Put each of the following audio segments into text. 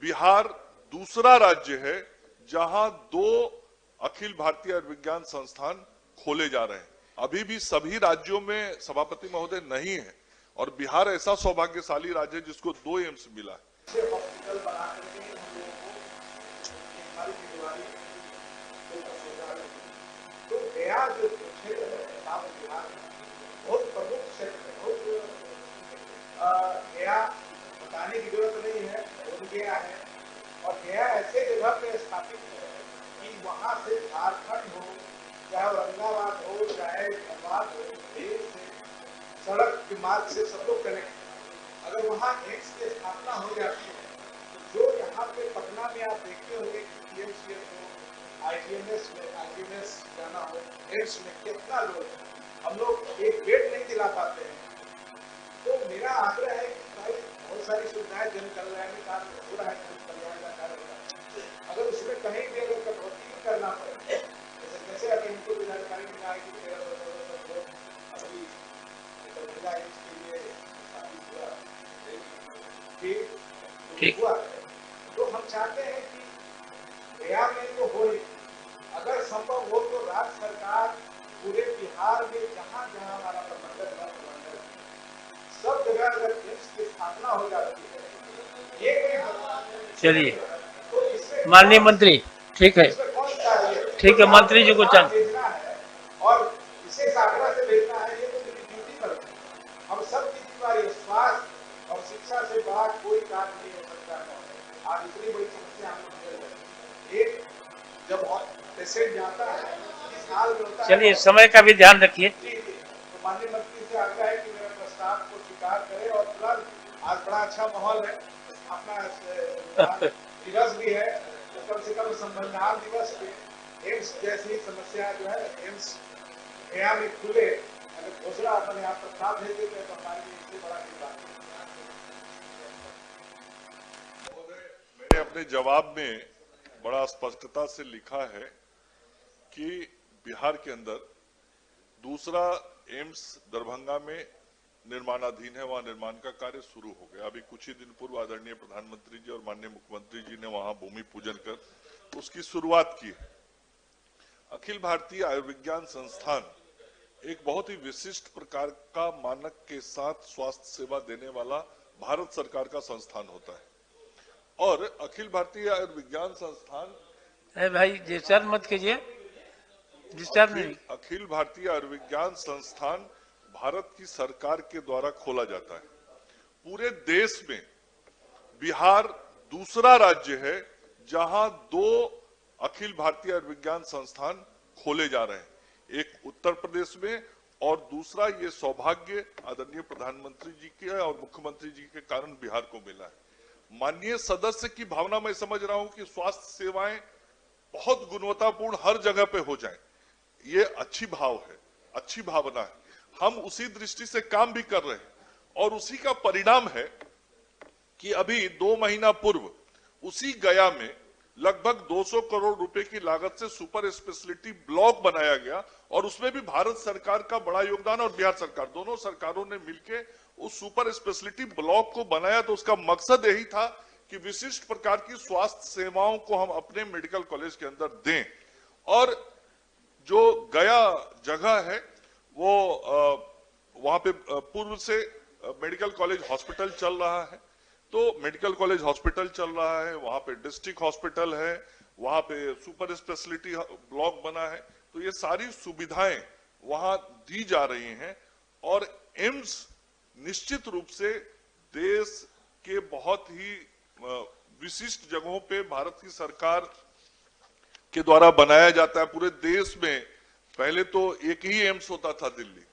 बिहार दूसरा राज्य है जहां 2 अखिल भारतीय आयुर्विज्ञान संस्थान खोले जा रहे हैं। अभी भी सभी राज्यों में सभापति महोदय नहीं है और बिहार ऐसा सौभाग्यशाली राज्य है जिसको 2 एम्स मिला है। हॉस्पिटल बना करके हम लोगों को हमारी बीमारी तो गया जो क्षेत्र है बिहार बहुत प्रमुख क्षेत्र है। बहुत गया बताने की जरूरत नहीं है, बोध गया है और गया ऐसे जगह पे स्थापित है कि वहां से झारखंड हो चाहे औरंगाबाद हो चाहे धनबाद हो, रेल से सड़क के मार्ग से सब लोग कनेक्ट। अगर वहाँ एम्स की स्थापना हो जाती है तो जो यहाँ पे पटना में आप देखते होंगे कि पीएमसीएच हो, आईजीएमएस जाना हो, एम्स में कितना लोग हम लोग एक बेड नहीं दिला पाते हैं। तो मेरा आग्रह है कि भाई बहुत सारी सुविधाएं जन कल्याण कार्य हो रहा है, जन कल्याण का कार्य हो रहा है, अगर उसमें कहीं भी अगर कटौती भी करना पड़े, जैसे अभी इनको भी जानकारी मिला है कि 1300 लोग अभी जिला एम्स के लिए स्थापित हुआ ठीक हुआ है, तो हम चाहते हैं कि गया में तो हो ही, अगर संभव हो तो राज्य सरकार पूरे बिहार में जहां जहां हमारा प्रमंडल सब जगह अगर एम्स की स्थापना हो जाती है, ये कोई चलिए माननीय मंत्री, ठीक है ठीक है, मंत्री जी को भेजना है और विशेष आग्रह से भेजना है। ये तो मेरी ड्यूटी पर हम सब की जिम्मेदारी, स्वास्थ्य और शिक्षा से बड़ा कोई कार्य नहीं हो सकता है। आज इतनी बड़ी समस्या हम एक जब पेशेंट जाता है इस हाल में होता है। चलिए समय का भी ध्यान रखिए। तो माननीय मंत्री से आग्रह है कि मेरा प्रस्ताव को स्वीकार करें और तुरंत, आज बड़ा अच्छा माहौल है, अपना दिवस भी है तो कम से कम संविधान दिवस पे एम्स जैसी समस्या जो है एम्स गया में खुले, अगर घोषणा अपने आप प्रस्ताव भेज देते हैं तो हमारे लिए इससे बड़ा बात। मैंने अपने जवाब में बड़ा स्पष्टता से लिखा है कि बिहार के अंदर दूसरा एम्स दरभंगा में निर्माणाधीन है, वहां निर्माण का कार्य शुरू हो गया। अभी कुछ ही दिन पूर्व आदरणीय प्रधानमंत्री जी और माननीय मुख्यमंत्री जी ने वहां भूमि पूजन कर उसकी शुरुआत की है। अखिल भारतीय आयुर्विज्ञान संस्थान एक बहुत ही विशिष्ट प्रकार का मानक के साथ स्वास्थ्य सेवा देने वाला भारत सरकार का संस्थान होता है और अखिल भारतीय आयुर्विज्ञान संस्थान भाई डिस्टर्ब मत कीजिए, डिस्टर्ब नहीं। अखिल भारतीय आयुर्विज्ञान संस्थान भारत की सरकार के द्वारा खोला जाता है। पूरे देश में बिहार दूसरा राज्य है जहां 2 अखिल भारतीय आयुर्विज्ञान संस्थान खोले जा रहे हैं, एक उत्तर प्रदेश में और दूसरा ये सौभाग्य आदरणीय प्रधानमंत्री जी के और मुख्यमंत्री जी के कारण बिहार को मिला है। माननीय सदस्य की भावना मैं समझ रहा हूं कि स्वास्थ्य सेवाएं बहुत गुणवत्तापूर्ण हर जगह पे हो जाएं, ये अच्छी भाव है, अच्छी भावना है। हम उसी दृष्टि से काम भी कर रहे हैं और उसी का परिणाम है कि अभी 2 महीना पूर्व उसी गया में लगभग 200 करोड़ रुपए की लागत से सुपर स्पेशलिटी ब्लॉक बनाया गया और उसमें भी भारत सरकार का बड़ा योगदान और बिहार सरकार, दोनों सरकारों ने मिलकर उस सुपर स्पेशलिटी ब्लॉक को बनाया। तो उसका मकसद यही था कि विशिष्ट प्रकार की स्वास्थ्य सेवाओं को हम अपने मेडिकल कॉलेज के अंदर दें। और जो गया जगह है वो वहां पे पूर्व से मेडिकल कॉलेज हॉस्पिटल चल रहा है, तो मेडिकल कॉलेज हॉस्पिटल चल रहा है, वहां पे डिस्ट्रिक्ट हॉस्पिटल है, वहां पे सुपर स्पेशलिटी ब्लॉक बना है, तो ये सारी सुविधाएं वहां दी जा रही हैं। और एम्स निश्चित रूप से देश के बहुत ही विशिष्ट जगहों पे भारत की सरकार के द्वारा बनाया जाता है। पूरे देश में पहले तो एक ही एम्स होता था दिल्ली,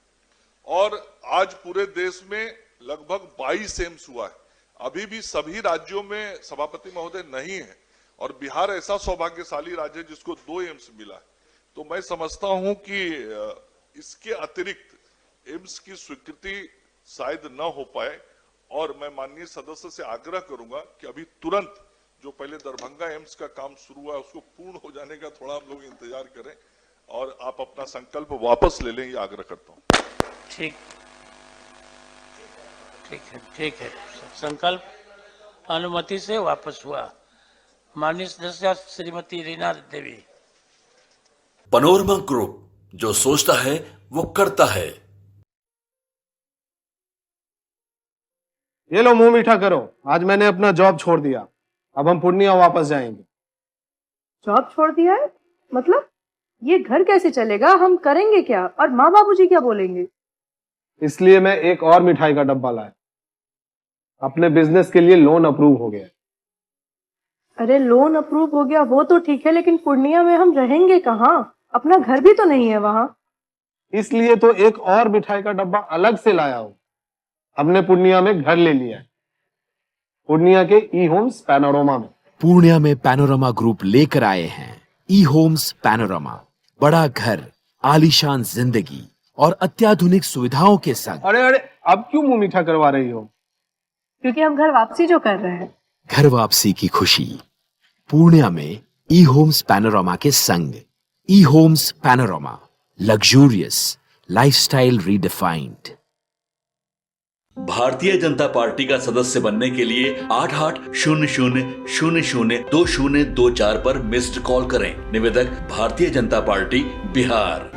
और आज पूरे देश में लगभग 22 एम्स हुआ है। अभी भी सभी राज्यों में सभापति महोदय नहीं है और बिहार ऐसा सौभाग्यशाली राज्य है जिसको 2 एम्स मिला है। तो मैं समझता हूं कि इसके अतिरिक्त एम्स की स्वीकृति शायद न हो पाए और मैं माननीय सदस्य से आग्रह करूंगा कि अभी तुरंत जो पहले दरभंगा एम्स का काम शुरू हुआ है उसको पूर्ण हो जाने का थोड़ा हम लोग इंतजार करें और आप अपना संकल्प वापस ले लें, ये आग्रह करता हूं। ठीक है, संकल्प अनुमति से वापस हुआ। माननीय सदस्य श्रीमती रीना देवी। पैनोरमा ग्रुप, जो सोचता है वो करता है। ये लो मुंह मीठा करो, आज मैंने अपना जॉब छोड़ दिया, अब हम पूर्णिया वापस जाएंगे। जॉब छोड़ दिया है? मतलब ये घर कैसे चलेगा? हम करेंगे क्या? और माँ बाबूजी क्या बोलेंगे? इसलिए मैं एक और मिठाई का डब्बा लाया। अपने बिजनेस के लिए लोन अप्रूव हो गया। अरे लोन अप्रूव हो गया वो तो ठीक है, लेकिन पूर्णिया में हम रहेंगे कहाँ? अपना घर भी तो नहीं है वहाँ। इसलिए तो एक और मिठाई का डब्बा अलग से लाया हूँ। हमने पूर्णिया में घर ले लिया है, पूर्णिया के ई होम्स पैनोरमा में। पूर्णिया में पैनोरमा ग्रुप लेकर आए हैं ई होम्स पैनोरमा। बड़ा घर, आलीशान जिंदगी और अत्याधुनिक सुविधाओं के संग। अरे अरे, अब क्यों मुंह मीठा करवा रही हो? क्योंकि हम घर वापसी जो कर रहे हैं। घर वापसी की खुशी पूर्णिया में ई होम्स पैनोरमा के संग। E homes panorama, luxurious lifestyle redefined. Bharatiya Janata party का सदस्य बनने के लिए 8800002024 पर मिस्ड कॉल करें। निवेदक भारतीय जनता पार्टी बिहार।